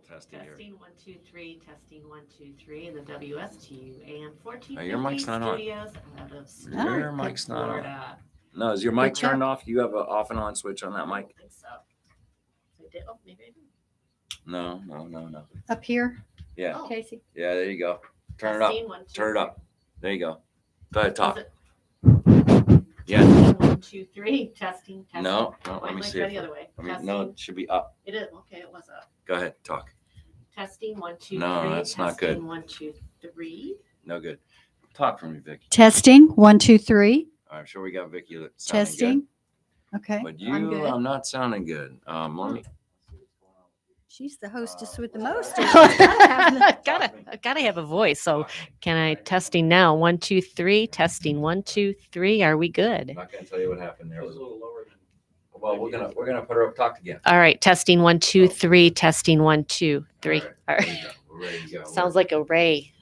testy here. Testing 1 2 3. Testing 1 2 3. And the WSTU AM 1450 your mic's not on. studios out of Your mic's not on. Florida. No, is your mic Good job. turned off? You have an off and on switch on that I mic? don't think so. I did. Oh, maybe I did. No. Up here, Yeah, Oh. Casey. yeah. There you go. Turn it up. Testing 1 2 Turn it 3. up. There you go. Go ahead, Was talk. it? Yeah. Testing 1 2 3. Testing. No. Why Let am me I see. going the other way? No, it should be up. It is. Okay, it was up. Go ahead, talk. Testing 1 2 3. No, that's not good. Testing 1 2 3. No good. Talk for me, Vicky. Testing 1 2 3. I'm sure we got Vicky that sounding Testing. Okay. good. But I'm good. I'm not sounding good. Let me. She's the hostess with the most. gotta have a voice. So can I testing now? 1 2 3. Testing 1 2 3. Are we good? I'm not gonna tell you what happened there. It was a little lower than. Well, we're gonna put her up. Talk again. All right. Testing 1 2 3. Testing 1 2 3. All All right. right. There you go. We're ready to go. Sounds like a ray.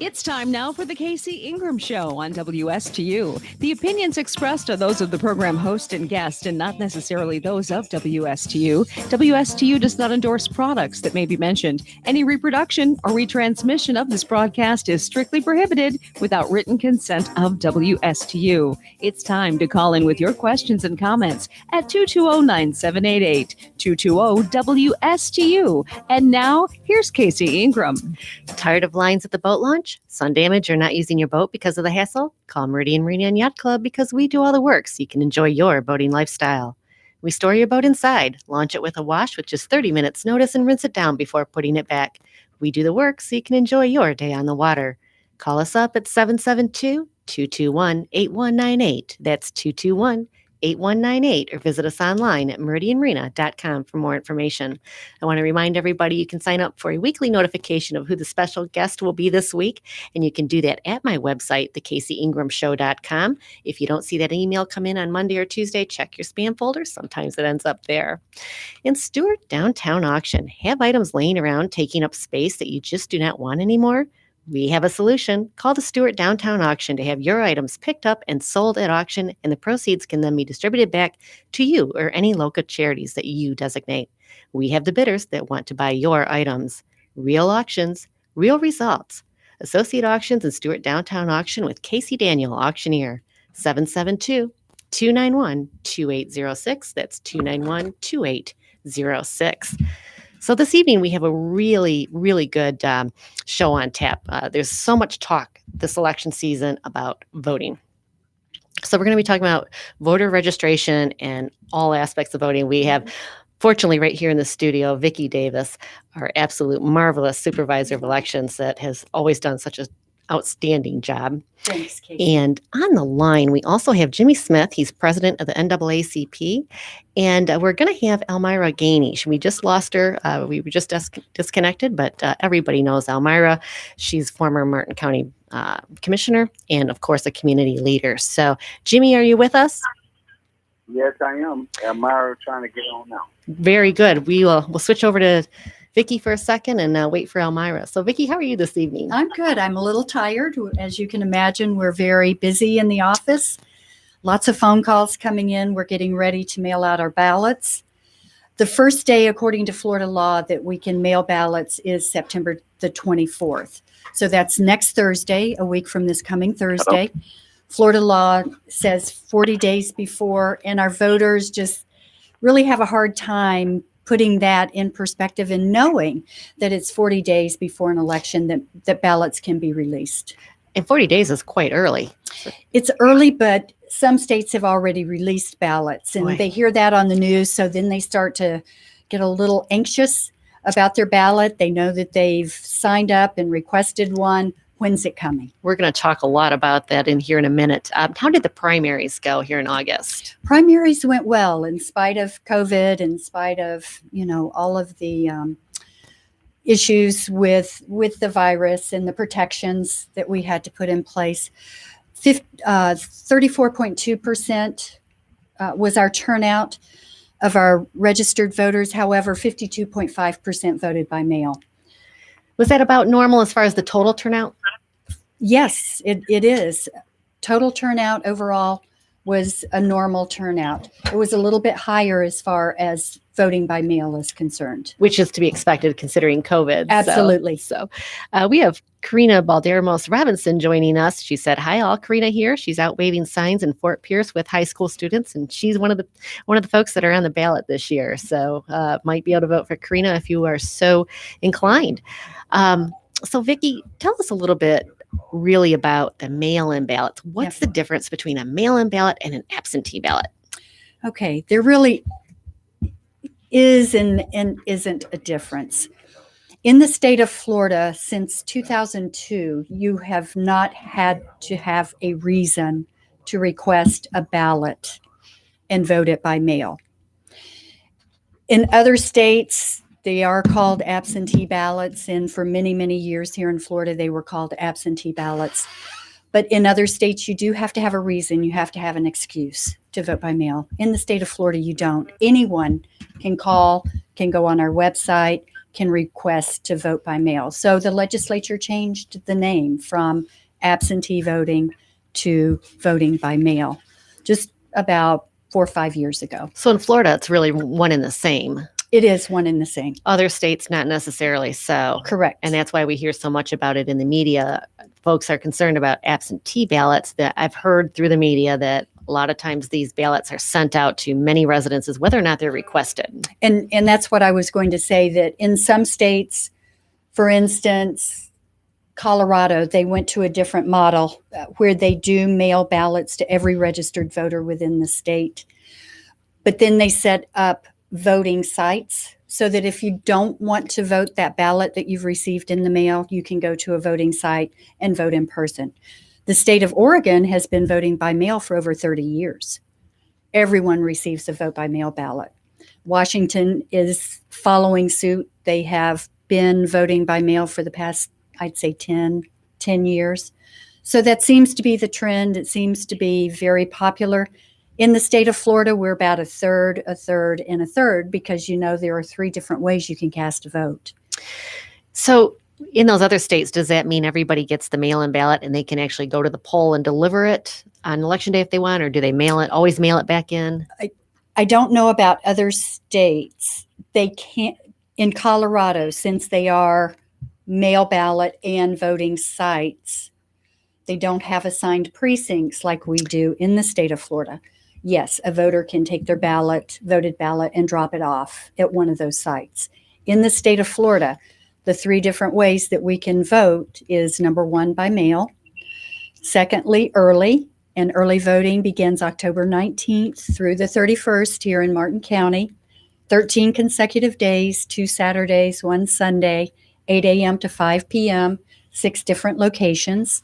It's time now for the Casey Ingram Show on WSTU. The opinions expressed are those of the program host and guest and not necessarily those of WSTU. WSTU does not endorse products that may be mentioned. Any reproduction or retransmission of this broadcast is strictly prohibited without written consent of WSTU. It's time to call in with your questions and comments at 220-9788, 220-WSTU. And now, here's Casey Ingram. Tired of lines at the boat launch? Sun damage or not using your boat because of the hassle? Call Meridian Marina and Yacht Club because we do all the work so you can enjoy your boating lifestyle. We store your boat inside, launch it with a wash with just 30 minutes notice, and rinse it down before putting it back. We do the work so you can enjoy your day on the water. Call us up at 772-221-8198. That's 221-8198, or visit us online at meridianmarina.com for more information. I want to remind everybody you can sign up for a weekly notification of who the special guest will be this week, and you can do that at my website, thecaseyingram.show.com. If you don't see that email come in on Monday or Tuesday, check your spam folder. Sometimes it ends up there. In Stewart Downtown Auction, have items laying around taking up space that you just do not want anymore? We have a solution. Call the Stewart Downtown Auction to have your items picked up and sold at auction, and the proceeds can then be distributed back to you or any local charities that you designate. We have the bidders that want to buy your items. Real auctions, real results. Associate Auctions and Stewart Downtown Auction with Casey Daniel, auctioneer. 772-291-2806. That's 291-2806. So this evening, we have a really, really good show on tap. There's so much talk this election season about voting. So we're going to be talking about voter registration and all aspects of voting. We have, fortunately, right here in the studio, Vicki Davis, our absolute marvelous supervisor of elections that has always done such an outstanding job. Thanks, Casey. And on the line, we also have Jimmy Smith. He's president of the NAACP. And we're going to have Elmira Gainey. We just lost her. We were just disconnected, but everybody knows Elmira. She's former Martin County commissioner and, of course, a community leader. So, Jimmy, are you with us? Yes, I am. Elmira trying to get on now. Very good. We'll switch over to Vicki for a second and wait for Elmira. So, Vicki, how are you this evening? I'm good. I'm a little tired. As you can imagine, we're very busy in the office. Lots of phone calls coming in. We're getting ready to mail out our ballots. The first day, according to Florida law, that we can mail ballots is September the 24th. So that's next Thursday, a week from this coming Thursday. Hello? Florida law says 40 days before, and our voters just really have a hard time putting that in perspective and knowing that it's 40 days before an election that ballots can be released. And 40 days is quite early. It's early, but some states have already released ballots, and Boy. they hear that on the news, so then they start to get a little anxious about their ballot. They know that they've signed up and requested one. When's it coming? We're going to talk a lot about that in here in a minute. How did the primaries go here in August? Primaries went well in spite of COVID, in spite of, all of the issues with the virus and the protections that we had to put in place. 34.2% was our turnout of our registered voters. However, 52.5% voted by mail. Was that about normal as far as the total turnout? Yes, it is. Total turnout overall was a normal turnout. It was a little bit higher as far as voting by mail is concerned. Which is to be expected considering COVID. Absolutely. So we have Karina Balderamos Robinson joining us. She said, "Hi all, Karina here." She's out waving signs in Fort Pierce with high school students, and she's one of the folks that are on the ballot this year. So might be able to vote for Karina if you are so inclined. So Vicki, tell us a little bit really about the mail-in ballots. What's the difference between a mail-in ballot and an absentee ballot? Okay, there really is and isn't a difference. In the state of Florida, since 2002, you have not had to have a reason to request a ballot and vote it by mail. In other states, they are called absentee ballots, and for many, many years here in Florida, they were called absentee ballots. But in other states, you do have to have a reason. You have to have an excuse to vote by mail. In the state of Florida, you don't. Anyone can call, can go on our website, can request to vote by mail. So the legislature changed the name from absentee voting to voting by mail just about 4 or 5 years ago. So in Florida, it's really one and the same. It is one and the same. Other states, not necessarily so. Correct. And that's why we hear so much about it in the media. Folks are concerned about absentee ballots. That I've heard through the media that a lot of times these ballots are sent out to many residences, whether or not they're requested. And that's what I was going to say, that in some states, for instance, Colorado, they went to a different model where they do mail ballots to every registered voter within the state. But then they set up voting sites so that if you don't want to vote that ballot that you've received in the mail, you can go to a voting site and vote in person. The state of Oregon has been voting by mail for over 30 years. Everyone receives a vote by mail ballot. Washington is following suit. They have been voting by mail for the past, I'd say 10 years. So that seems to be the trend. It seems to be very popular. In the state of Florida, we're about a third, and a third, because there are 3 different ways you can cast a vote. So in those other states, does that mean everybody gets the mail-in ballot and they can actually go to the poll and deliver it on election day if they want, or do they always mail it back in? I don't know about other states. They can't, in Colorado, since they are mail ballot and voting sites, they don't have assigned precincts like we do in the state of Florida. Yes, a voter can take their voted ballot, and drop it off at one of those sites. In the state of Florida, the 3 different ways that we can vote is, number 1, by mail. Secondly, early, and early voting begins October 19th through the 31st here in Martin County. 13 consecutive days, 2 Saturdays, 1 Sunday, 8 a.m. to 5 p.m., 6 different locations.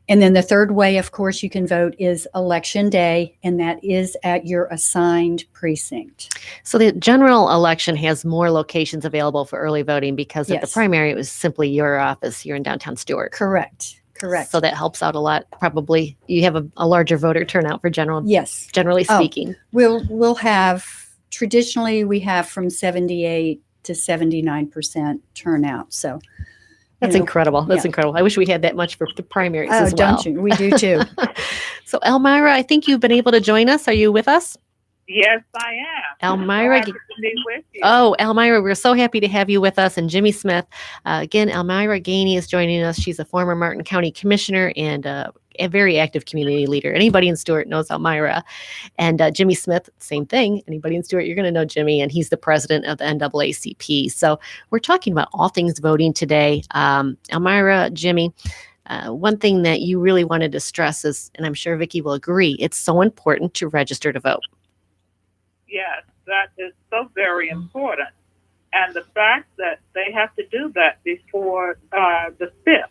And then the third way, of course, you can vote is election day, and that is at your assigned precinct. So the general election has more locations available for early voting because at the Yes. primary, it was simply your office here in downtown Stewart. Correct. So that helps out a lot. Probably you have a larger voter turnout for Yes. generally Oh. speaking. We'll have, traditionally, we have from 78 to 79% turnout. So That's incredible. That's yeah. incredible. I wish we had that much for the primaries Oh, as well. don't you? We do too. So Elmira, I think you've been able to join us. Are you with us? Yes, I am. Elmira. Happy to be with you. Oh, Elmira, we're so happy to have you with us. And Jimmy Smith. Again, Elmira Gainey is joining us. She's a former Martin County Commissioner and a very active community leader. Anybody in Stewart knows Elmira. And Jimmy Smith, same thing. Anybody in Stewart, you're going to know Jimmy, and he's the president of the NAACP. So we're talking about all things voting today. Elmira, Jimmy, one thing that you really wanted to stress is, and I'm sure Vicki will agree, it's so important to register to vote. Yes, that is so very important. And the fact that they have to do that before the 5th.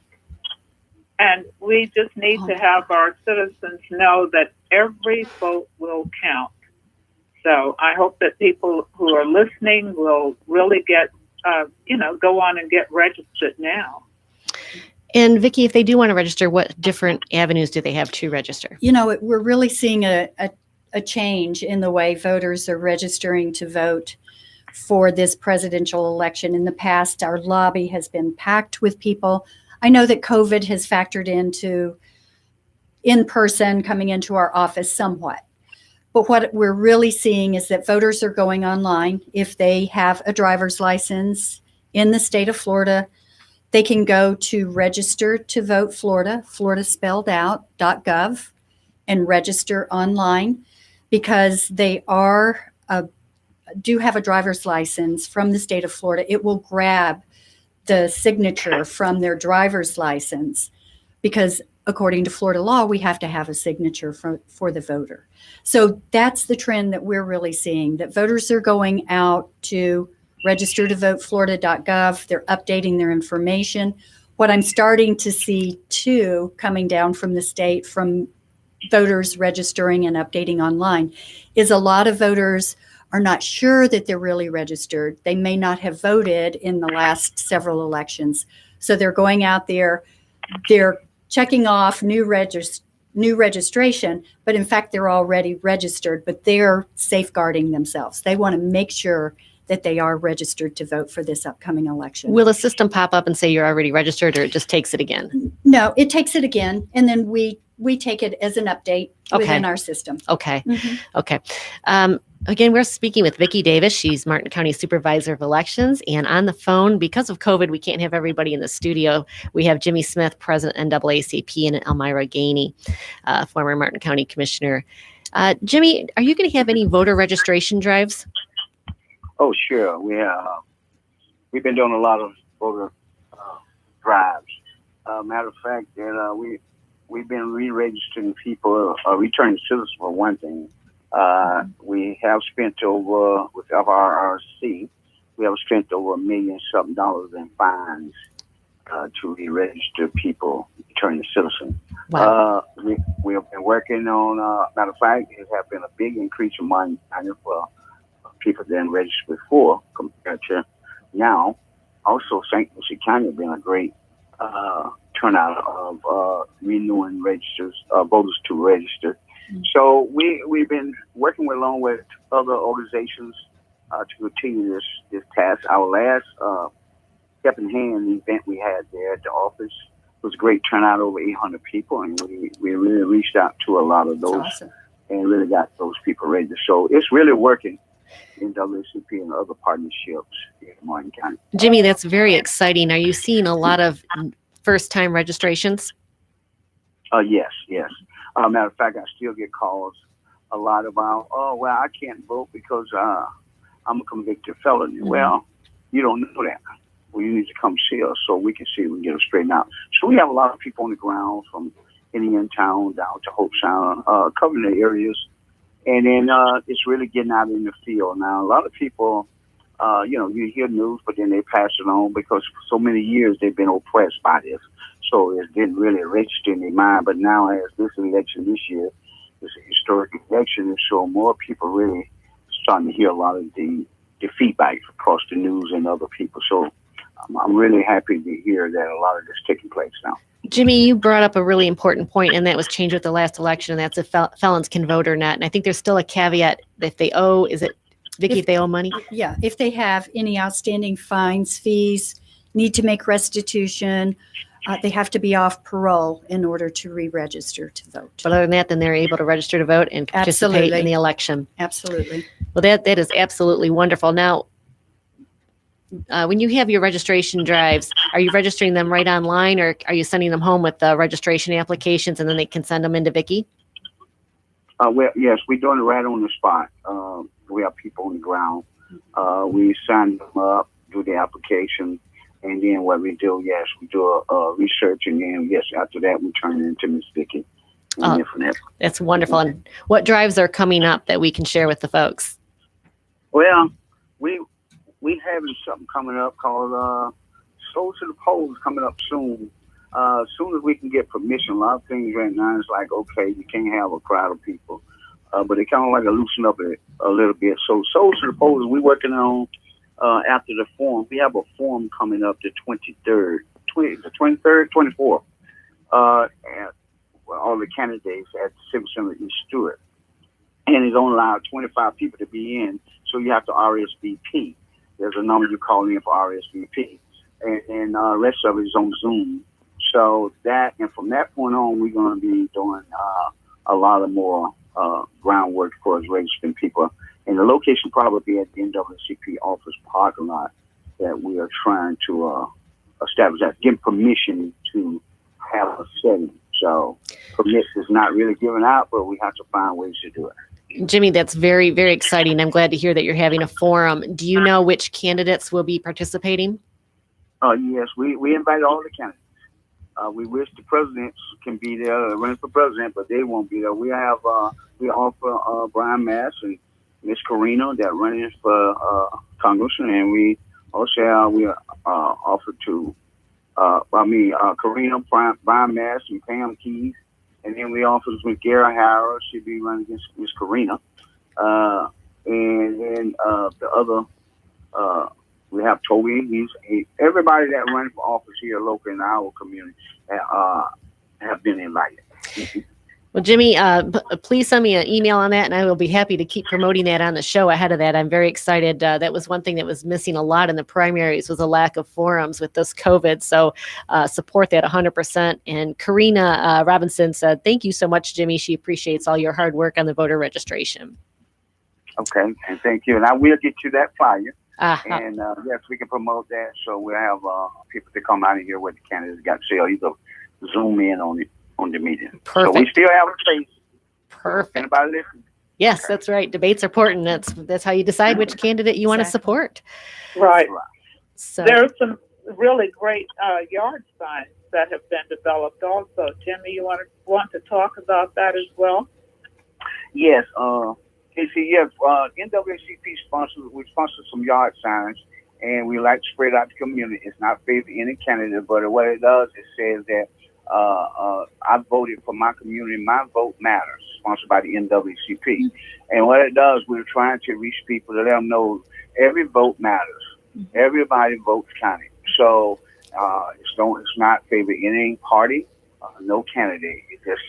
And we just need to have our citizens know that every vote will count. So I hope that people who are listening will really get, go on and get registered now. And Vicki, if they do want to register, what different avenues do they have to register? We're really seeing a change in the way voters are registering to vote for this presidential election. In the past, our lobby has been packed with people. I know that COVID has factored into in-person coming into our office somewhat. But what we're really seeing is that voters are going online. If they have a driver's license in the state of Florida, they can go to Register to Vote Florida, Florida spelled out, .gov, and register online, because they do have a driver's license from the state of Florida. It will grab the signature from their driver's license, because according to Florida law, we have to have a signature for the voter. So that's the trend that we're really seeing, that voters are going out to register to vote Florida.gov. They're updating their information. What I'm starting to see too, coming down from the state, from voters registering and updating online, is a lot of voters are not sure that they're really registered. They may not have voted in the last several elections. So they're going out there, they're checking off new registration, but in fact, they're already registered, but they're safeguarding themselves. They want to make sure that they are registered to vote for this upcoming election. Will the system pop up and say you're already registered, or it just takes it again? No, it takes it again, and then we take it as an update within our system. Okay. Mhm. Okay. Again, we're speaking with Vicki Davis. She's Martin County Supervisor of Elections. And on the phone, because of COVID, we can't have everybody in the studio. We have Jimmy Smith, President NAACP, and Elmira Gainey, former Martin County Commissioner. Jimmy, are you going to have any voter registration drives? Oh, sure. We've been doing a lot of voter drives. Matter of fact, that we've been re-registering people, returning citizens for one thing. We have spent over, with FRRC, we have spent over $1 million something in fines to re-register people, returning citizens. Wow. We have been working on, matter of fact, it has been a big increase in money for people that didn't register before compared to now. Also, St. Lucie County has been a great turnout of renewing voters to register. So we've been working along with other organizations to continue this task. Our last Step in Hand event we had there at the office was a great turnout, over 800 people, and we really reached out to a lot of those. That's awesome. And really got those people registered. So it's really working in WCP and other partnerships in Martin County. Jimmy, that's very exciting. Are you seeing a lot of first-time registrations? Yes. Matter of fact, I still get calls a lot about, I can't vote because I'm a convicted felon. Mm-hmm. Well, you don't know that. Well, you need to come see us so we can see if we can get it straightened out. So we have a lot of people on the ground from Indiantown down to Hope Sound, covering the areas. And then it's really getting out in the field. Now, a lot of people, you hear news, but then they pass it on because for so many years they've been oppressed by this. So it didn't really register in their mind. But now, as this election this year is a historic election, and so more people really starting to hear a lot of the feedback across the news and other people. So I'm really happy to hear that a lot of this is taking place now. Jimmy, you brought up a really important point, and that was changed with the last election, and that's if felons can vote or not. And I think there's still a caveat that if they owe, is it, Vicki, if they owe money? Yeah, if they have any outstanding fines, fees, need to make restitution, they have to be off parole in order to re-register to vote. But other than that, then they're able to register to vote and participate Absolutely. in the election. Absolutely. Well, that is absolutely wonderful. Now, when you have your registration drives, are you registering them right online, or are you sending them home with the registration applications and then they can send them into Vicki? Well, yes, we're doing it right on the spot. We have people on the ground. We sign them up, do the application, and then what we do, yes, we do a research, and then, yes, after that, we turn it into Miss Vicki. That's wonderful. And what drives are coming up that we can share with the folks? Well, we having something coming up called Soul to the Polls coming up soon. As soon as we can get permission, a lot of things right now is like, okay, you can't have a crowd of people. But they kind of like to loosen up a little bit. So Soul to the Polls, we're working on after the forum. We have a forum coming up the 24th. And all the candidates at the Civic Center East Stewart. And it's only allowed 25 people to be in, so you have to RSVP. There's a number you call in for RSVP. And the rest of it is on Zoom. So that, and from that point on, we're going to be doing a lot of more groundwork for us registering people. And the location probably be at the NAACP office parking lot that we are trying to establish that, give permission to have a setting. So permits is not really given out, but we have to find ways to do it. Jimmy, that's very, very exciting. I'm glad to hear that you're having a forum. Do you know which candidates will be participating? Yes, we invite all the candidates. We wish the presidents can be there, running for president, but they won't be there. We offer Brian Mass and Miss Karina that running for congressman, and we also offer to Karina, Brian Mass, and Pam Keys, and then we offer Miss Gary Harris. She'll be running against Miss Karina, and then the other. We have Toby. Everybody that runs for office here locally in our community have been invited. Well, Jimmy, please send me an email on that, and I will be happy to keep promoting that on the show ahead of that. I'm very excited. That was one thing that was missing a lot in the primaries was a lack of forums with this COVID. So support that 100%. And Karina Robinson said, thank you so much, Jimmy. She appreciates all your hard work on the voter registration. Okay, and thank you. And I will get you that flyer. Uh-huh. And yes, we can promote that. So we'll have people to come out and hear what the candidates got to say, or either Zoom in on the meeting. Perfect. So we still have a space. Perfect. Anybody listen? Yes, that's right. Debates are important. That's how you decide which candidate you want to support. Right. So There's some really great yard signs that have been developed also. Jimmy, you want to talk about that as well? Yes. Casey, yes. NAACP we sponsor some yard signs, and we like to spread out the community. It's not favoring any candidate, but what it does, it says that I voted for my community. My vote matters. Sponsored by the NAACP. Mm-hmm. And what it does, we're trying to reach people to let them know every vote matters. Mm-hmm. Everybody votes counting. So it's not favoring any party, no candidate. It's just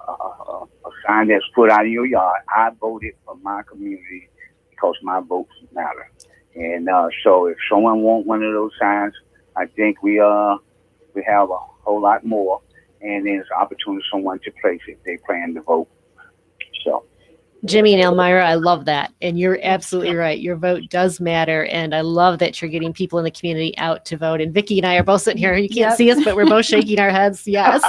a sign that's put out in your yard. I voted for my community because my votes matter. And so if someone wants one of those signs, I think we have a whole lot more. And then it's an opportunity for someone to place it. They plan to vote. So, Jimmy and Elmira, I love that. And you're absolutely right. Your vote does matter. And I love that you're getting people in the community out to vote. And Vicki and I are both sitting here. You can't see us, but we're both shaking our heads. Yes.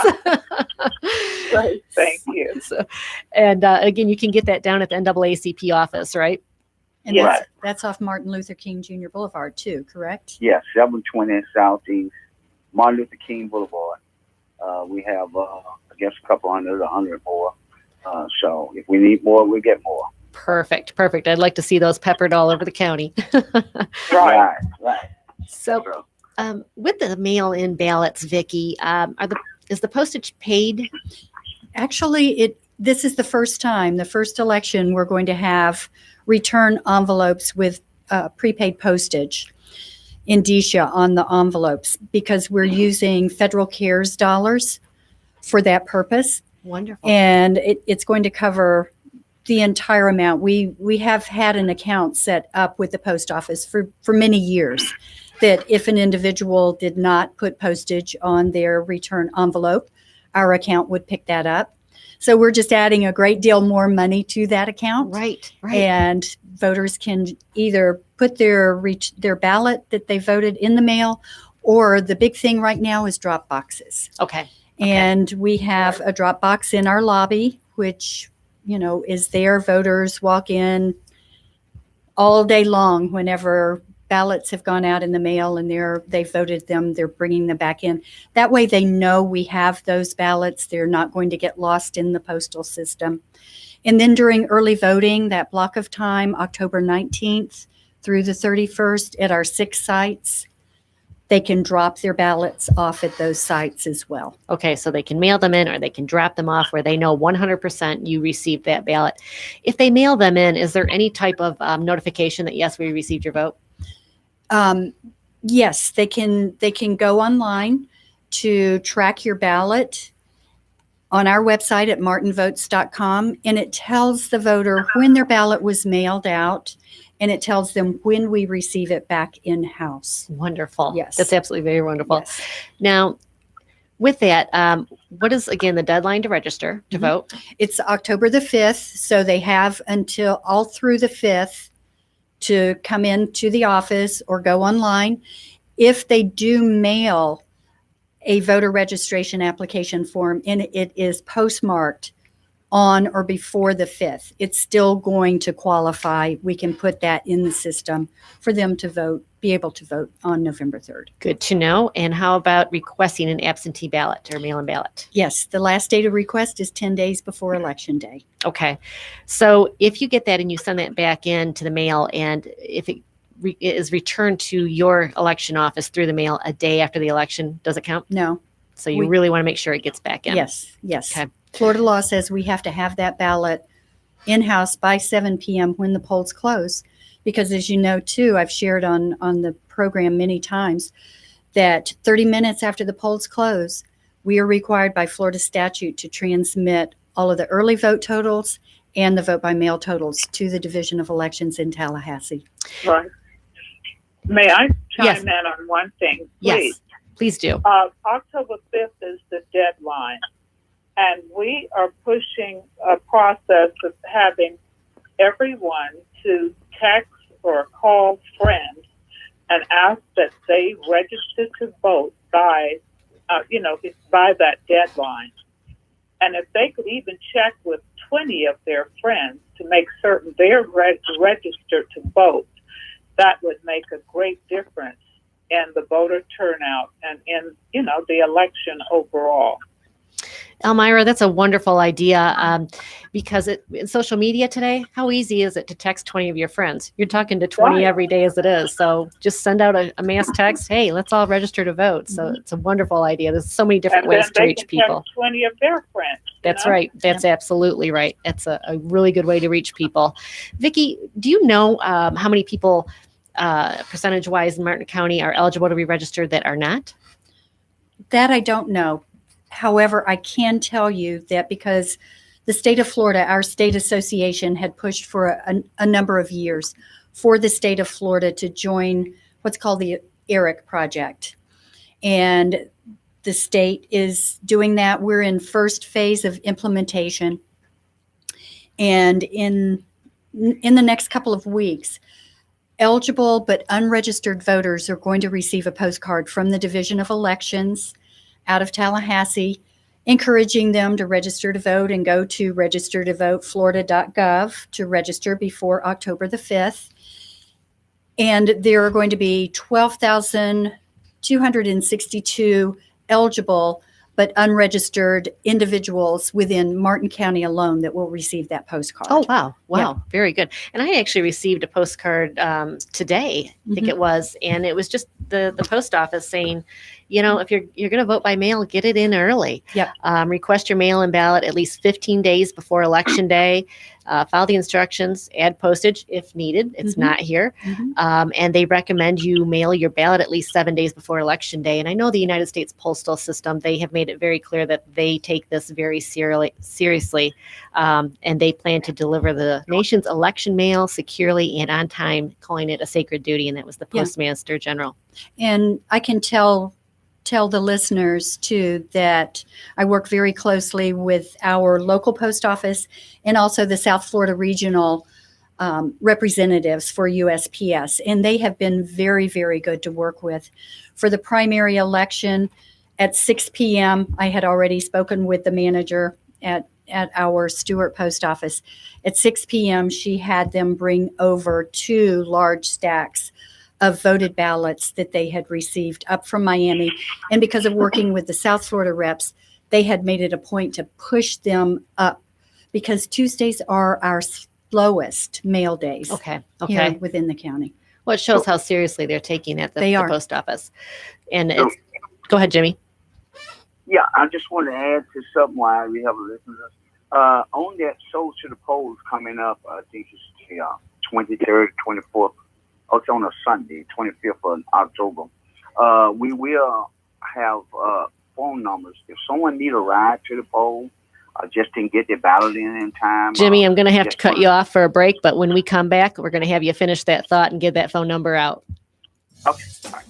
Right. Thank you. So, and again, you can get that down at the NAACP office, right? And that's off Martin Luther King Jr. Boulevard too, correct? Yes, 720 Southeast Martin Luther King Boulevard. We have, I guess, a couple hundred, 100 more. So if we need more, we'll get more. Perfect. I'd like to see those peppered all over the county. Right. So with the mail-in ballots, Vicki, is the postage paid? Actually, this is the first election we're going to have return envelopes with prepaid postage indicia on the envelopes because we're using federal CARES dollars for that purpose. Wonderful. And it's going to cover the entire amount. We have had an account set up with the post office for many years that if an individual did not put postage on their return envelope, our account would pick that up. So we're just adding a great deal more money to that account. Right. And voters can either put their ballot that they voted in the mail, or the big thing right now is drop boxes. Okay. And we have a drop box in our lobby, which, is there. Voters walk in all day long whenever ballots have gone out in the mail and they voted them, they're bringing them back in. That way they know we have those ballots. They're not going to get lost in the postal system. And then during early voting, that block of time, October 19th through the 31st at our 6 sites, they can drop their ballots off at those sites as well. Okay, so they can mail them in or they can drop them off where they know 100% you received that ballot. If they mail them in, is there any type of notification that, yes, we received your vote? Yes, they can go online to track your ballot on our website at martinvotes.com, and it tells the voter when their ballot was mailed out, and it tells them when we receive it back in-house. Wonderful. Yes. That's absolutely very wonderful. Yes. Now, with that, what is, again, the deadline to register to vote? It's October the 5th, so they have until all through the 5th to come into the office or go online. If they do mail a voter registration application form and it is postmarked on or before the 5th, it's still going to qualify. We can put that in the system for them to vote, be able to vote on November 3rd. Good to know. And how about requesting an absentee ballot or mail-in ballot? Yes, the last date of request is 10 days before Election Day. Okay. So if you get that and you send that back in to the mail, and if it is returned to your election office through the mail a day after the election, does it count? No. So you really want to make sure it gets back in. Yes. Okay. Florida law says we have to have that ballot in-house by 7 p.m. when the polls close. Because as you know, too, I've shared on the program many times that 30 minutes after the polls close, we are required by Florida statute to transmit all of the early vote totals and the vote by mail totals to the Division of Elections in Tallahassee. Right. May I Yes. chime in on one thing, Yes, please? please do. October 5th is the deadline, and we are pushing a process of having everyone to text or call friends and ask that they register to vote by, by that deadline. And if they could even check with 20 of their friends to make certain they're registered to vote, that would make a great difference in the voter turnout and in, the election overall. Elmira, that's a wonderful idea because in social media today, how easy is it to text 20 of your friends? You're talking to 20 Right. every day as it is. So just send out a mass text, hey, let's all register to vote. So it's a wonderful idea. There's so many different And ways then to they reach can people. text 20 of their friends. That's right. That's absolutely right. That's a really good way to reach people. Vicki, do you know how many people percentage-wise in Martin County are eligible to be registered that are not? That I don't know. However, I can tell you that because the state of Florida, our state association, had pushed for a number of years for the state of Florida to join what's called the ERIC project. And the state is doing that. We're in first phase of implementation. And in the next couple of weeks, eligible but unregistered voters are going to receive a postcard from the Division of Elections out of Tallahassee, encouraging them to register to vote and go to registertovoteflorida.gov to register before October the 5th. And there are going to be 12,262 eligible but unregistered individuals within Martin County alone that will receive that postcard. Oh, wow. Wow. Very good. And I actually received a postcard today, I think it was, and it was just the post office saying, if you're going to vote by mail, get it in early. Yep. Request your mail-in ballot at least 15 days before Election Day. Follow the instructions, add postage if needed. It's not here. And they recommend you mail your ballot at least 7 days before Election Day. And I know the United States Postal System, they have made it very clear that they take this very seriously. And they plan to deliver the nation's election mail securely and on time, calling it a sacred duty. And that was the Postmaster General. And I can tell the listeners too that I work very closely with our local post office and also the South Florida regional representatives for USPS, and they have been very, very good to work with. For the primary election at 6 p.m., I had already spoken with the manager at our Stewart post office. At 6 p.m., she had them bring over 2 large stacks of voted ballots that they had received up from Miami. And because of working with the South Florida reps, they had made it a point to push them up because Tuesdays are our slowest mail days here within the county. Well, it shows how seriously they're taking it, the post office. And go ahead, Jimmy. Yeah, I just want to add to something while we have listeners. On that Soul to the Polls coming up, I think it's the 23rd, 24th. It's on a Sunday, 25th of October. We will have phone numbers. If someone need a ride to the poll, just didn't get their ballot in time. Jimmy, I'm going to have to cut you off for a break, but when we come back, we're going to have you finish that thought and give that phone number out. Okay. All right.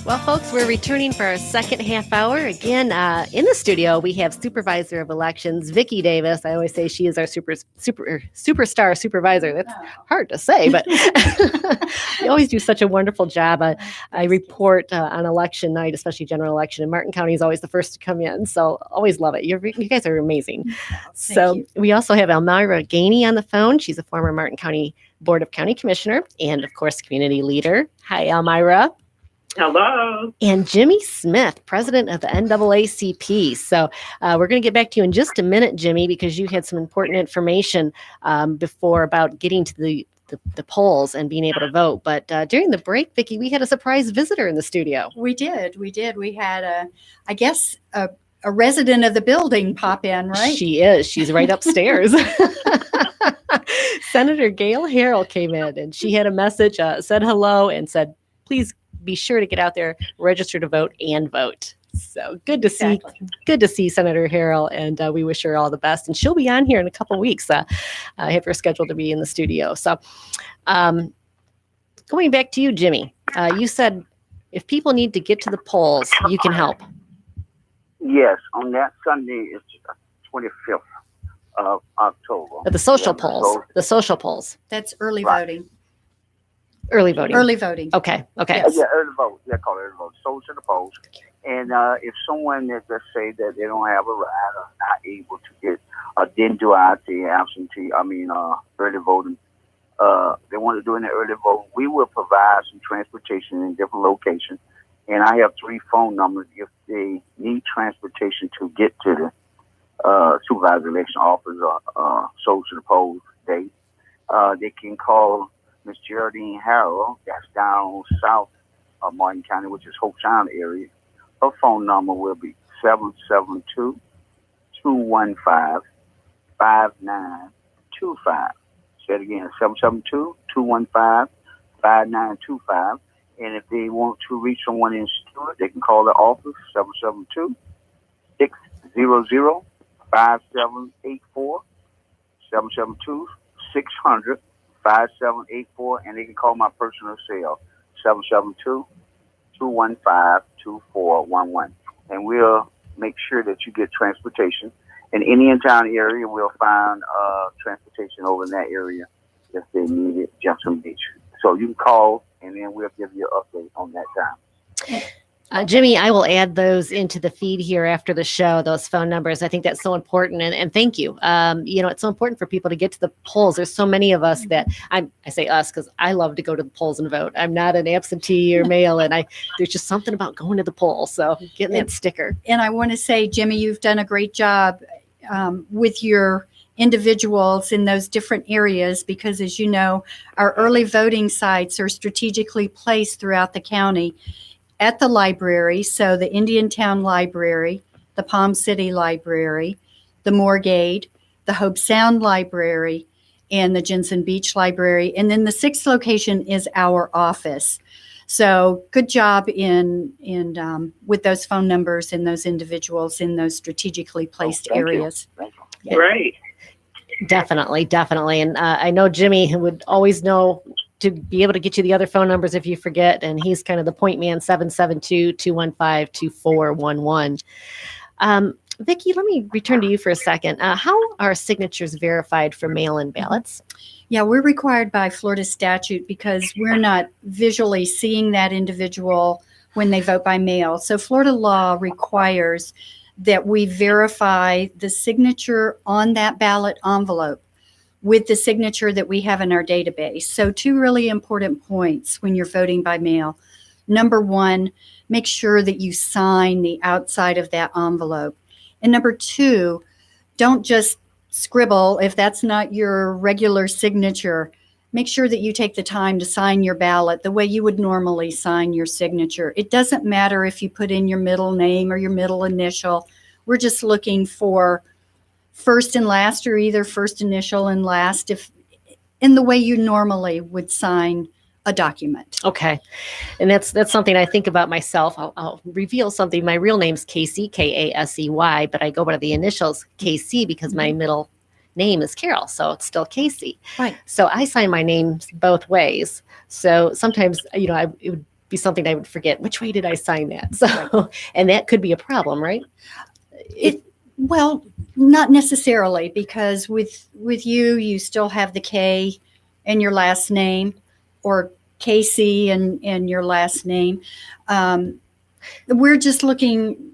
Well, folks, we're returning for our second half hour. Again, in the studio, we have Supervisor of Elections, Vicki Davis. I always say she is our superstar supervisor. That's hard to say, but you always do such a wonderful job. I report on election night, especially general election, and Martin County is always the first to come in. So always love it. You guys are amazing. So we also have Elmira Gainey on the phone. She's a former Martin County Board of County Commissioner and, of course, community leader. Hi, Elmira. Hello. And Jimmy Smith, president of the NAACP. So we're going to get back to you in just a minute, Jimmy, because you had some important information before about getting to the polls and being able to vote. But during the break, Vicki, we had a surprise visitor in the studio. We did. We had a resident of the building pop in, right? She is. She's right upstairs. Senator Gail Harrell came in and she had a message, said hello and said, please be sure to get out there, register to vote and vote. So good to see Senator Harrell, and we wish her all the best. And she'll be on here in a couple weeks. I have her scheduled to be in the studio. So going back to you, Jimmy, you said if people need to get to the polls, you can help. Yes, on that Sunday, it's 25th of October. But the social polls. That's early Right. voting. Early voting. Early voting. Okay. Yes. Yeah, early vote. Yeah, call it early vote. So to the polls. And if someone that just say that they don't have a ride or not able to get, didn't do early voting, they want to do in the early vote, we will provide some transportation in different locations. And I have 3 phone numbers if they need transportation to get to the supervisor election office or so to the polls day. They can call Miss Geraldine Harrell, that's down south of Martin County, which is Hope Sound area. Her phone number will be 772-215-5925. Say it again, 772-215-5925. And if they want to reach someone in Stewart, they can call the office, 772-600-5784, 772-600-5784, and they can call my personal cell, 772-215-2411. And we'll make sure that you get transportation. In any in-town area, we'll find transportation over in that area if they need it, Jackson Beach. So you can call, and then we'll give you an update on that time. Jimmy, I will add those into the feed here after the show, those phone numbers. I think that's so important. And thank you. It's so important for people to get to the polls. There's so many of us that I say us because I love to go to the polls and vote. I'm not an absentee or mail, and there's just something about going to the polls. So getting that sticker. And I want to say, Jimmy, you've done a great job with your individuals in those different areas because, as you know, our early voting sites are strategically placed throughout the county. At the library, so the Indiantown Library, the Palm City Library, the Moorgate, the Hope Sound Library, and the Jensen Beach Library. And then the 6th location is our office. So good job in with those phone numbers and those individuals in those strategically placed areas. Yeah. Great. Definitely. And I know Jimmy would always know to be able to get you the other phone numbers if you forget. And he's kind of the point man, 772-215-2411. Vicki, let me return to you for a second. How are signatures verified for mail-in ballots? Yeah, we're required by Florida statute because we're not visually seeing that individual when they vote by mail. So Florida law requires that we verify the signature on that ballot envelope with the signature that we have in our database. So 2 really important points when you're voting by mail. Number 1, make sure that you sign the outside of that envelope. And number 2, don't just scribble if that's not your regular signature. Make sure that you take the time to sign your ballot the way you would normally sign your signature. It doesn't matter if you put in your middle name or your middle initial. We're just looking for first and last, or either first initial and last, if in the way you normally would sign a document. Okay. And that's something I think about myself. I'll reveal something. My real name's Casey, Kasey, but I go by the initials KC because my middle name is Carol. So it's still Casey. Right. So I sign my names both ways. So sometimes, it would be something I would forget. Which way did I sign that? So, and that could be a problem, right? Well, not necessarily, because with you still have the K and your last name, or Casey and your last name. We're just looking,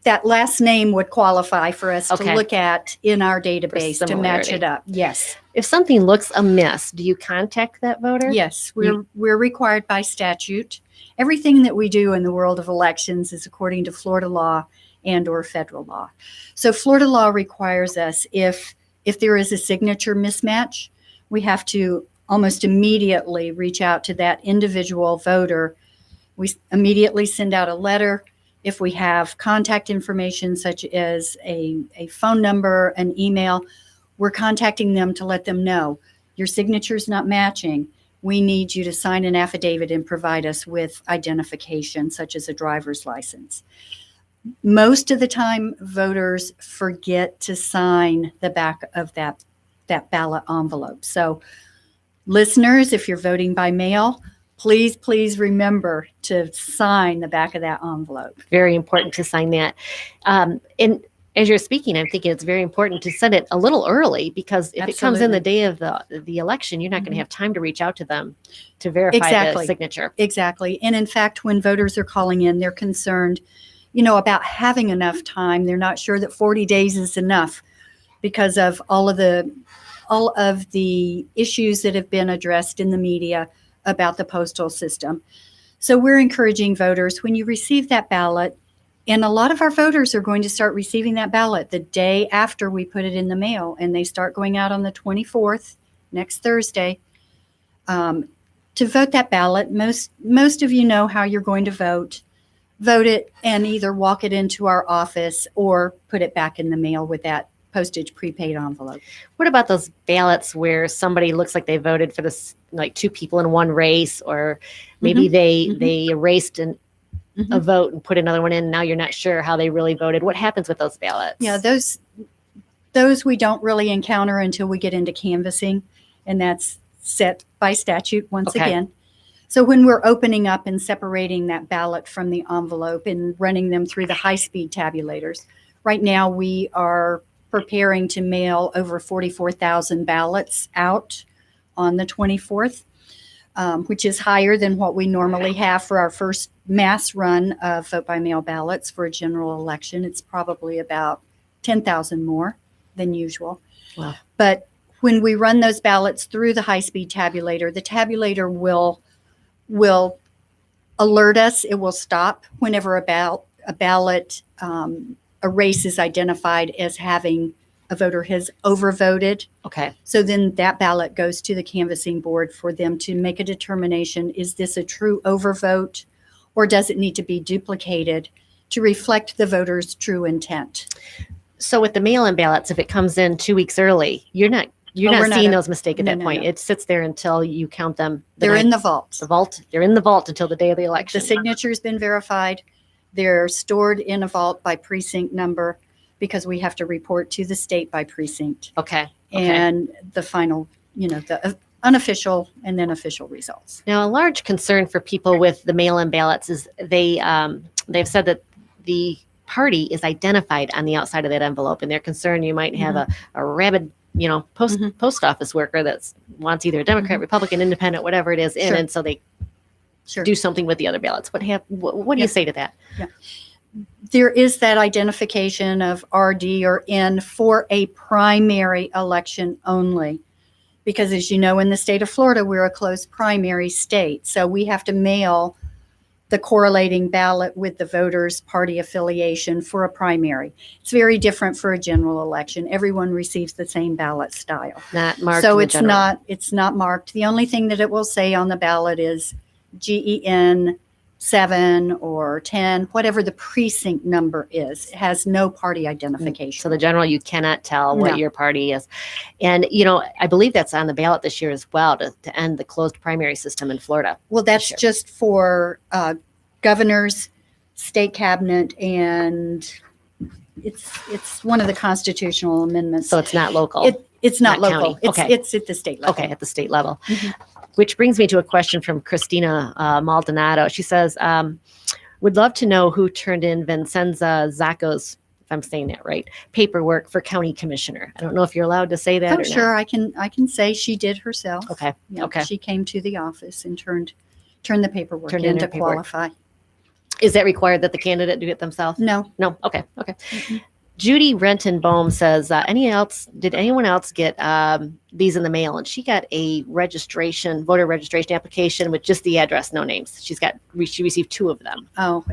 that last name would qualify for us to look at in our database to match it up. Yes. If something looks amiss, do you contact that voter? Yes, we're required by statute. Everything that we do in the world of elections is according to Florida law and or federal law. So Florida law requires us, if there is a signature mismatch, we have to almost immediately reach out to that individual voter. We immediately send out a letter. If we have contact information such as a phone number, an email, we're contacting them to let them know your signature's not matching. We need you to sign an affidavit and provide us with identification, such as a driver's license. Most of the time, voters forget to sign the back of that ballot envelope. So listeners, if you're voting by mail, please remember to sign the back of that envelope. Very important to sign that. And as you're speaking, I'm thinking it's very important to send it a little early, because if it comes in the day of the election, you're not going to have time to reach out to them to verify the signature. Exactly. And in fact, when voters are calling in, they're concerned, about having enough time. They're not sure that 40 days is enough because of all of the issues that have been addressed in the media about the postal system. So we're encouraging voters, when you receive that ballot, and a lot of our voters are going to start receiving that ballot the day after we put it in the mail, and they start going out on the 24th, next Thursday, to vote that ballot. Most of you know how you're going to vote. Vote it and either walk it into our office or put it back in the mail with that postage prepaid envelope. What about those ballots where somebody looks like they voted for this, like two people in one race, or maybe they erased a vote and put another one in. Now you're not sure how they really voted. What happens with those ballots? Yeah, those we don't really encounter until we get into canvassing, and that's set by statute once again. So when we're opening up and separating that ballot from the envelope and running them through the high-speed tabulators, right now we are preparing to mail over 44,000 ballots out on the 24th, which is higher than what we normally have for our first mass run of vote-by-mail ballots for a general election. It's probably about 10,000 more than usual. Wow. But when we run those ballots through the high-speed tabulator, the tabulator will alert us. It will stop whenever a ballot, a race is identified as having a voter has overvoted. Okay. So then that ballot goes to the canvassing board for them to make a determination. Is this a true overvote, or does it need to be duplicated to reflect the voter's true intent? So with the mail-in ballots, if it comes in 2 weeks early, you're not seeing those mistakes at that point. No. It sits there until you count them. They're in the vault. They're in the vault until the day of the election. The signature's been verified. They're stored in a vault by precinct number, because we have to report to the state by precinct. Okay. And the final, the unofficial and then official results. Now, a large concern for people with the mail-in ballots is they've said that the party is identified on the outside of that envelope, and they're concerned you might have a rabid, post office worker that wants either a Democrat, Republican, Independent, whatever it is, in, and so they do something with the other ballots. What do you say to that? Yeah. There is that identification of RD or N for a primary election only, because as you know, in the state of Florida, we're a closed primary state. So we have to mail the correlating ballot with the voter's party affiliation for a primary. It's very different for a general election. Everyone receives the same ballot style. Not marked. So it's not marked. The only thing that it will say on the ballot is GEN 7 or 10, whatever the precinct number is. It has no party identification. So the general, you cannot tell what your party is. And, I believe that's on the ballot this year as well, to end the closed primary system in Florida. Well, that's just for governors, state cabinet, and it's one of the constitutional amendments. So it's not local. It's not local. County. Okay. It's at the state level. Okay, at the state level. Which brings me to a question from Christina Maldonado. She says, would love to know who turned in Vincenza Zacco's, if I'm saying that right, paperwork for county commissioner. I don't know if you're allowed to say that Oh, or sure. not. I can say she did herself. Okay. Yeah, Okay. She came to the office and turned the paperwork Turned in in to her paperwork. qualify. Is that required that the candidate do it themselves? No. No. Okay. Okay. Mhm. Judy Renton-Bohm says, did anyone else get these in the mail? And she got a voter registration application with just the address, no names. She received 2 of them. Oh,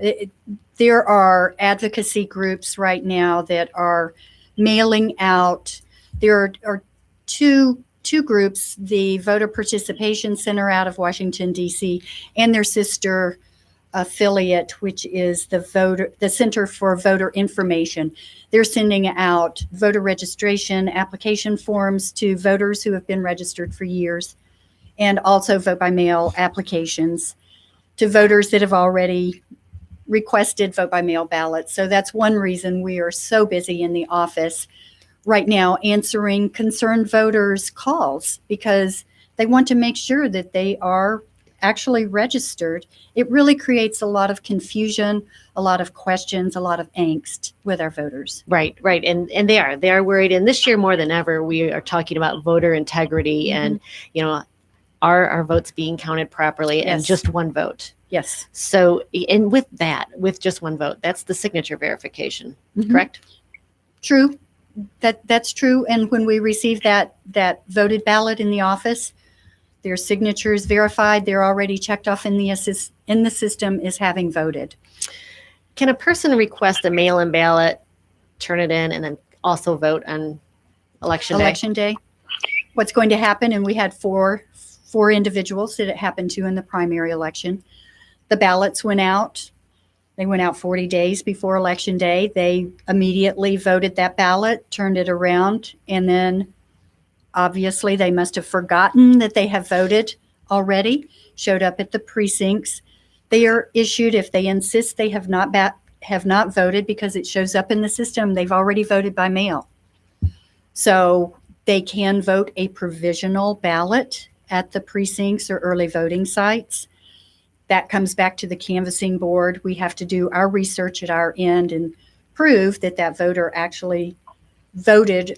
there are advocacy groups right now that are mailing out. There are two groups, the Voter Participation Center out of Washington, D.C., and their sister affiliate, which is the Center for Voter Information. They're sending out voter registration application forms to voters who have been registered for years, and also vote by mail applications to voters that have already requested vote by mail ballots. So that's one reason we are so busy in the office right now answering concerned voters' calls, because they want to make sure that they are actually registered. It really creates a lot of confusion, a lot of questions, a lot of angst with our voters. Right. And they are worried. And this year more than ever, we are talking about voter integrity and, are our votes being counted properly and Yes. just one vote. Yes. So, and with just one vote, that's the signature verification, Mhm. correct? True. That's true. And when we receive that voted ballot in the office, their signature is verified. They're already checked off in the system as having voted. Can a person request a mail-in ballot, turn it in, and then also vote on election day? What's going to happen, and we had four individuals that it happened to in the primary election. The ballots went out. They went out 40 days before election day. They immediately voted that ballot, turned it around, and then obviously they must have forgotten that they have voted already, showed up at the precincts. They are issued, if they insist they have not voted because it shows up in the system, they've already voted by mail. So they can vote a provisional ballot at the precincts or early voting sites. That comes back to the canvassing board. We have to do our research at our end and prove that voter actually voted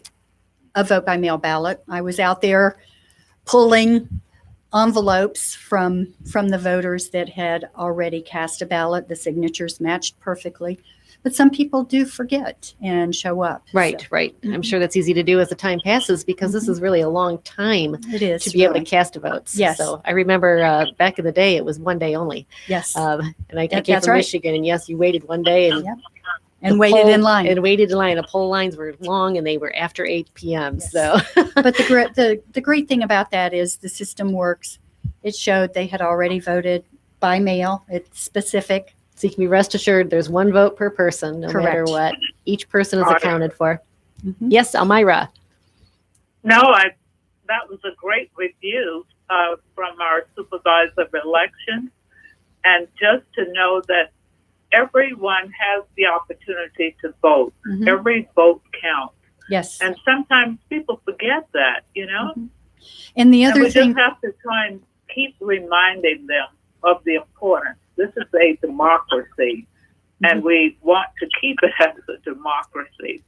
a vote by mail ballot. I was out there pulling envelopes from the voters that had already cast a ballot. The signatures matched perfectly. But some people do forget and show up. Right. I'm sure that's easy to do as the time passes, because this is really a long time It is to be able to really. cast votes. Yes. So I remember back in the day, it was one day only. Yes. And I came That's from right. Michigan, and yes, you waited one day and Yep. And waited in line. The poll lines were long, and they were after 8 p.m. Yes. So, But the great thing about that is the system works. It showed they had already voted by mail. It's specific. so you can be rest assured there's one vote per person, no matter Correct. what. Each person is Right. accounted for. Mhm. Yes, Elmira. No, that was a great review from our supervisor of elections. And just to know that everyone has the opportunity to vote. Mhm. Every vote counts. Yes. And sometimes people forget that, And the And other we thing, just have to try and keep reminding them of the importance. This is a democracy, and we want to keep it as a democracy.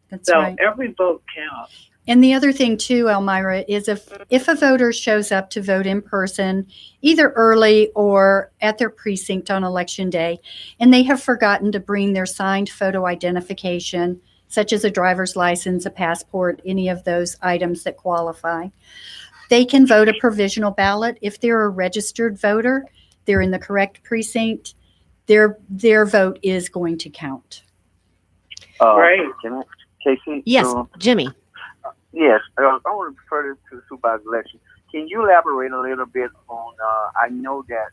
that's So right. every vote counts. And the other thing too, Elmira, is if a voter shows up to vote in person, either early or at their precinct on election day, and they have forgotten to bring their signed photo identification, such as a driver's license, a passport, any of those items that qualify, they can vote a provisional ballot. If they're a registered voter, they're in the correct precinct, their vote is going to count. Right. Casey? Yes, Jimmy. Yes, I want to refer this to the supervisor election. Can you elaborate a little bit on, I know that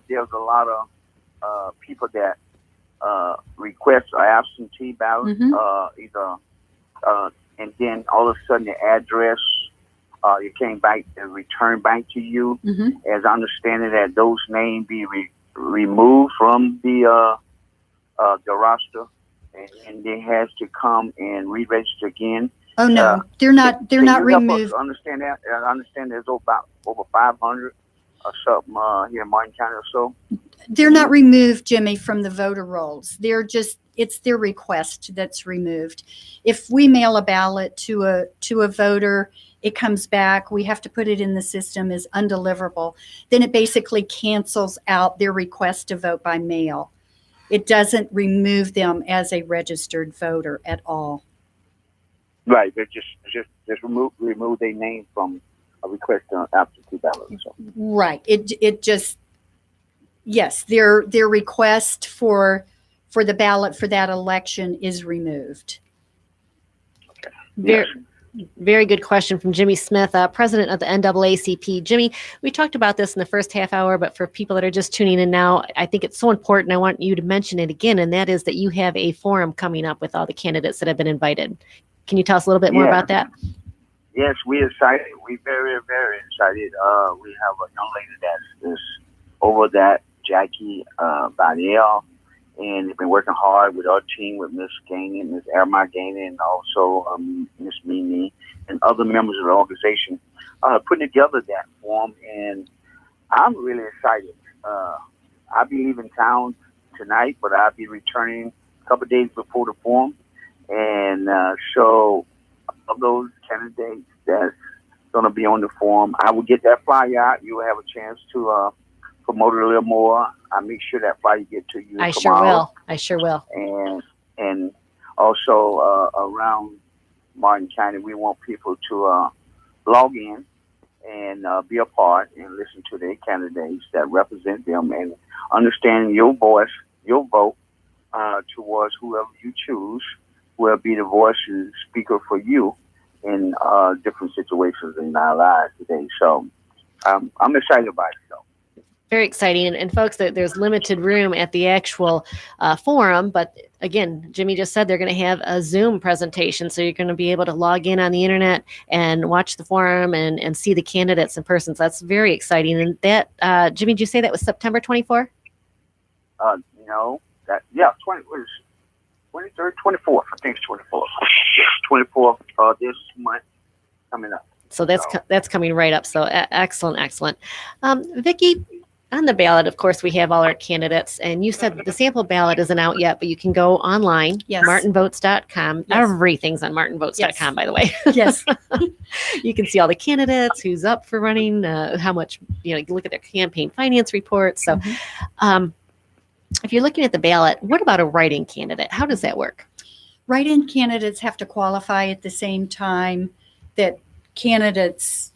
there's a lot of people that request an absentee ballot, and then all of a sudden the address, it came back and returned back to you. Mhm. As I understand it, that those names be removed from the roster, and they has to come and re-register again. Oh, no, they're not Can you help us removed. understand that? I understand there's over 500 or something here in Martin County or so. They're not removed, Jimmy, from the voter rolls. It's their request that's removed. If we mail a ballot to a voter, it comes back, we have to put it in the system as undeliverable. Then it basically cancels out their request to vote by mail. It doesn't remove them as a registered voter at all. Right, they just remove their name from a request on absentee ballot. So. Right. It just, yes, their request for the ballot for that election is removed. Very, very good question from Jimmy Smith, president of the NAACP. Jimmy, we talked about this in the first half hour, but for people that are just tuning in now, I think it's so important. I want you to mention it again, and that is that you have a forum coming up with all the candidates that have been invited. Can you tell us a little bit more about that? Yes, we're excited. We're very, very excited. We have a young lady that's over that, Jackie Baniel, and they've been working hard with our team, with Miss Gainey, Miss Erma Gainey, and also Miss Mimi and other members of the organization, putting together that forum. And I'm really excited. I'll be leaving town tonight, but I'll be returning a couple of days before the forum. And so of those candidates that's going to be on the forum, I will get that flyer out. You will have a chance to promote it a little more. I'll make sure that flyer get to you I tomorrow. sure will. And also around Martin County, we want people to log in and be a part and listen to their candidates that represent them and understand your voice, your vote towards whoever you choose will be the voice and speaker for you in different situations in our lives today. So I'm excited about it. So. Very exciting. And folks, there's limited room at the actual forum. But again, Jimmy just said they're going to have a Zoom presentation. So you're going to be able to log in on the internet and watch the forum and see the candidates in person. So that's very exciting. And that, Jimmy, did you say that was September 24? No, 23rd, 24th. I think it's 24th. Yes, 24th this month coming up. So that's coming right up. So excellent. Vicki, on the ballot, of course, we have all our candidates, and you said the sample ballot isn't out yet, but you can go online, Yes. martinvotes.com. Yes. Everything's on martinvotes.com, by the way. Yes. You can see all the candidates, who's up for running, how much, you can look at their campaign finance reports. So if you're looking at the ballot, what about a write-in candidate? How does that work? Write-in candidates have to qualify at the same time that candidates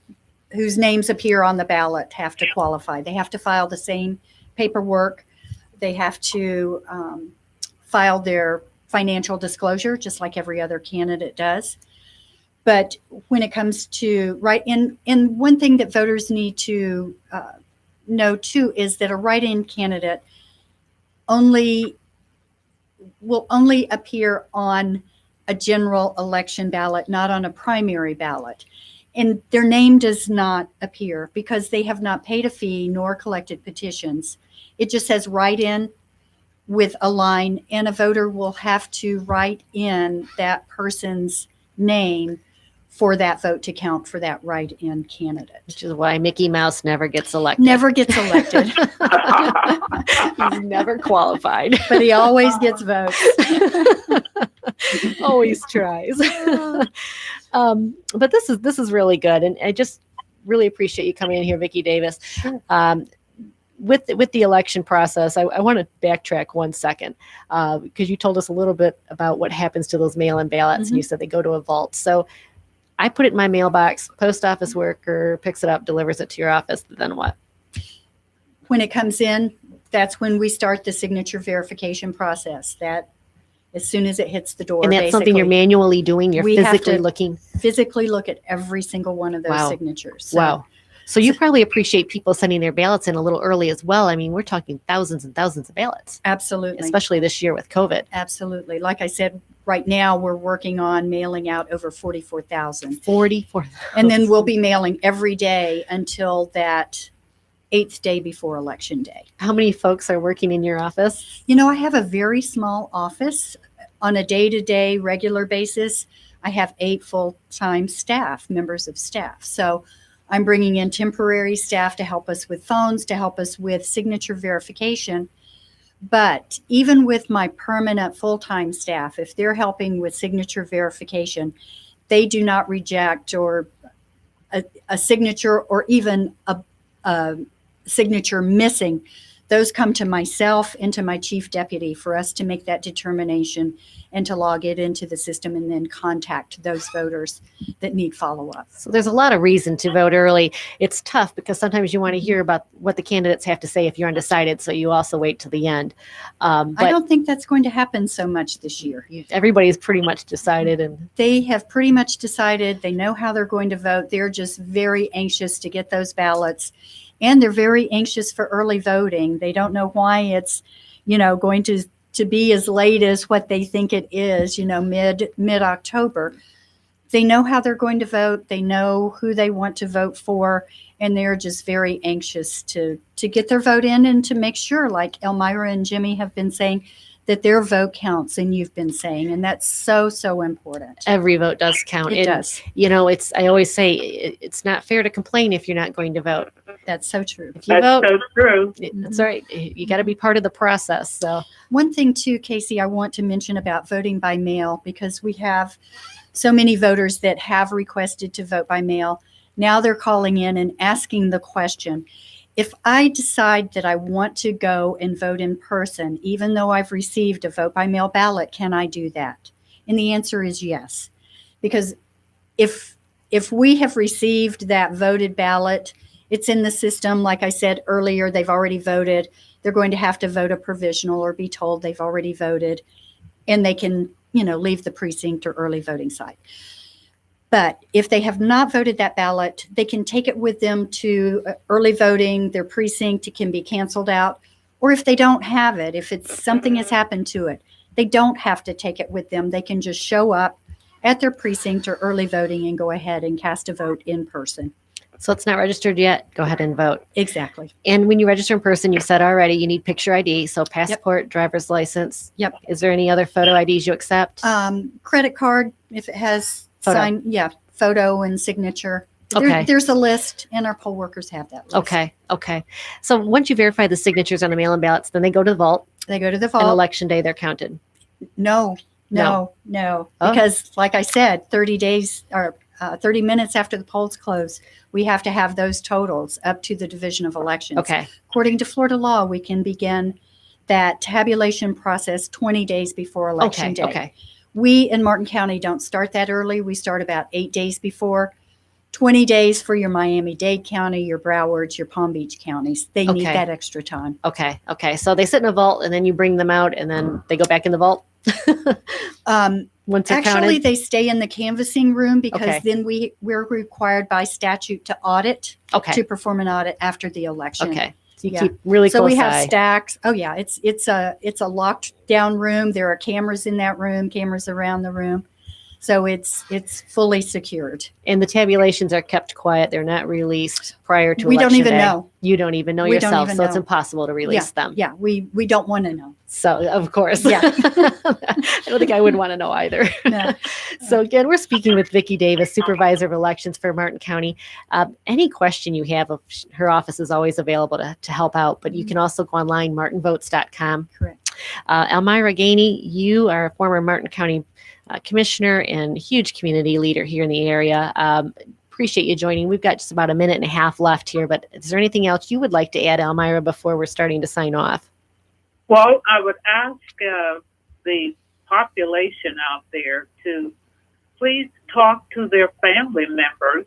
whose names appear on the ballot have to qualify. They have to file the same paperwork. They have to file their financial disclosure, just like every other candidate does. But when it comes to write-in, and one thing that voters need to know too is that a write-in candidate will only appear on a general election ballot, not on a primary ballot. And their name does not appear because they have not paid a fee nor collected petitions. It just says write in with a line, and a voter will have to write in that person's name for that vote to count for that write-in candidate. Which is why Mickey Mouse never gets elected. Never gets elected. He's never qualified. But he always gets votes. Always tries. But this is really good, and I just really appreciate you coming in here, Vicki Davis. Sure. With the election process, I want to backtrack 1 second because you told us a little bit about what happens to those mail-in ballots, and you said they go to a vault. So I put it in my mailbox, post office worker picks it up, delivers it to your office. Then what? When it comes in, that's when we start the signature verification process. That as soon as it hits the door, And that's something you're manually doing? You're we have physically to looking? physically look at every single one of those Wow. signatures. So Wow. So you probably appreciate people sending their ballots in a little early as well. I mean, we're talking thousands and thousands of ballots, absolutely. especially this year with COVID. Absolutely. Like I said, right now we're working on mailing out over 44,000. 44. And then we'll be mailing every day until that 8th day before election day. How many folks are working in your office? You know, I have a very small office on a day-to-day regular basis. I have 8 full-time staff, members of staff. So I'm bringing in temporary staff to help us with phones, to help us with signature verification. But even with my permanent full-time staff, if they're helping with signature verification, they do not reject or a signature or even a signature missing. Those come to myself and to my chief deputy for us to make that determination and to log it into the system and then contact those voters that need follow-up. So there's a lot of reason to vote early. It's tough because sometimes you want to hear about what the candidates have to say if you're undecided, so you also wait till the end. I But don't think that's going to happen so much this year. everybody's pretty much decided, and They have pretty much decided. They know how they're going to vote. They're just very anxious to get those ballots. And they're very anxious for early voting. They don't know why it's, going to be as late as what they think it is, mid-October. They know how they're going to vote. They know who they want to vote for. And they're just very anxious to get their vote in and to make sure, like Elmira and Jimmy have been saying, that their vote counts, and you've been saying, and that's so, so important. every vote does count. It And, does. I always say it's not fair to complain if you're not going to vote. That's so true. If you That's vote, so true. that's all right. You got to be part of the process. So One thing too, Casey, I want to mention about voting by mail, because we have so many voters that have requested to vote by mail. Now they're calling in and asking the question, if I decide that I want to go and vote in person, even though I've received a vote by mail ballot, can I do that? And the answer is yes. Because if we have received that voted ballot, it's in the system. Like I said earlier, they've already voted. They're going to have to vote a provisional or be told they've already voted. And they can, leave the precinct or early voting site. But if they have not voted that ballot, they can take it with them to early voting, their precinct. It can be canceled out. Or if they don't have it, if it's something has happened to it, they don't have to take it with them. They can just show up at their precinct or early voting and go ahead and cast a vote in person. So it's not registered yet. Go ahead and vote. Exactly. And when you register in person, you said already you need picture ID. So passport, driver's license. Yep. Is there any other photo IDs you accept? Credit card, if it has Photo. photo and signature. Okay. There's a list, and our poll workers have that list. Okay. So once you verify the signatures on the mail-in ballots, then they go to the vault. They go to the And vault. election day, they're counted. No. Oh. Because like I said, 30 days or 30 minutes after the polls close, we have to have those totals up to the Division of Elections. Okay. According to Florida law, we can begin that tabulation process 20 days before Election Day. Okay. We in Martin County don't start that early. We start about 8 days before. 20 days for your Miami-Dade County, your Broward, your Palm Beach counties. They need Okay. that extra time. Okay. So they sit in a vault and then you bring them out and then they go back in the vault once they're Actually, counted. they stay in the canvassing room because Okay. then we're required by statute to audit, Okay. to perform an audit after the election. Okay. So you Yeah. keep really So close we have eye. stacks. Oh yeah, it's a locked down room. There are cameras in that room, cameras around the room. So it's fully secured. And the tabulations are kept quiet. They're not released prior to We don't election even day. know. You don't even know We don't yourself. even So it's know. impossible to release them. Yeah, we don't want to know. So of course. Yeah. I don't think I would want to know either. No. So again, we're speaking with Vicki Davis, Supervisor of Elections for Martin County. Any question you have, her office is always available to help out, but you can also go online, martinvotes.com. Correct. Elmira Gainey, you are a former Martin County commissioner and huge community leader here in the area. Appreciate you joining. We've got just about a minute and a half left here, but is there anything else you would like to add, Elmira, before we're starting to sign off? Well, I would ask the population out there to please talk to their family members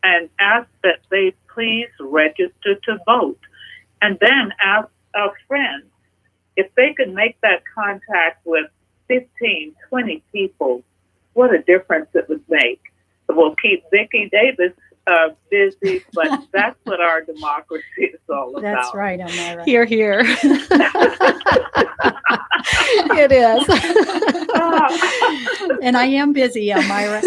and ask that they please register to vote. And then ask a friend if they could make that contact with 15, 20 people, what a difference it would make. It will keep Vicki Davis busy, but that's what our democracy is all about. That's right, Elmira. Here, here. It is. And I am busy, Elmira.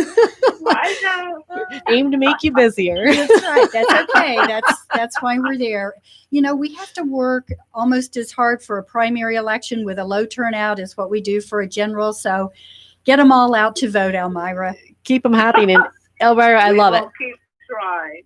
I know. Aim to make you busier. That's right. That's okay. That's why we're there. You know, we have to work almost as hard for a primary election with a low turnout as what we do for a general. So Get them all out to vote, Elmira. Keep them happy. And Elmira, I love it. We'll keep trying.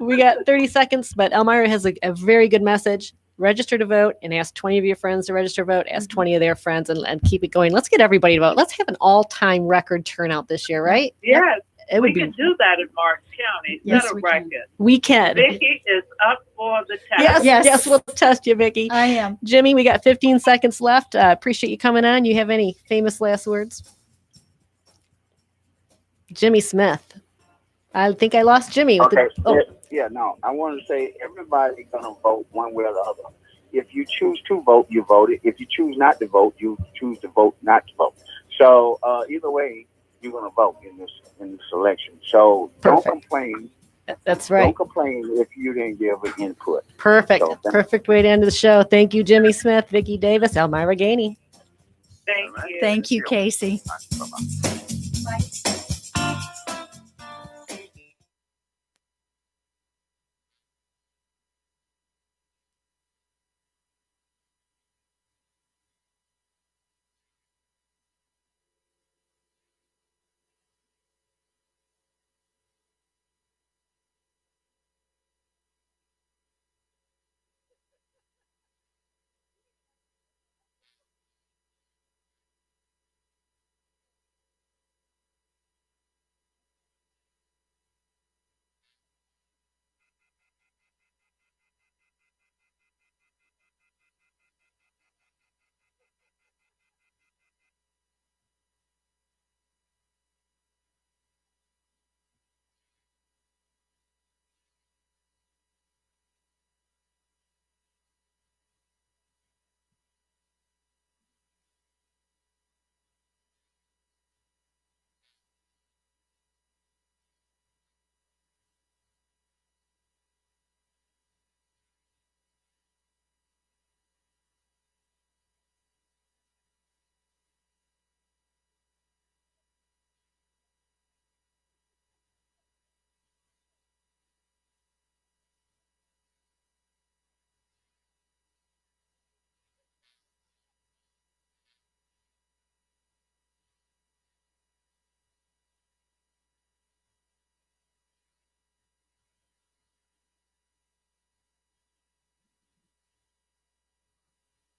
We got 30 seconds, but Elmira has a very good message. Register to vote and ask 20 of your friends to register to vote. Ask 20 of their friends and keep it going. Let's get everybody to vote. Let's have an all-time record turnout this year, right? Yes, It we would be. can do that in Martin County. Yes, Set a we can. record. We can. Vicky is up for the test. Yes, Yes. yes, we'll test you, Vicki. I am. Jimmy, we got 15 seconds left. Appreciate you coming on. You have any famous last words? Jimmy Smith. I think I lost Jimmy. With Okay. the, No. I want to say everybody's gonna vote one way or the other. If you choose to vote, you voted. If you choose not to vote, you choose to vote not to vote. So either way, you're gonna vote in this election. So Perfect. don't complain. That's right. Don't complain if you didn't give an input. Perfect. So, Perfect way to end the show. Thank you, Jimmy Smith, Vicki Davis, Elmira Gainey. Thank you. Thank you, Casey. Bye-bye.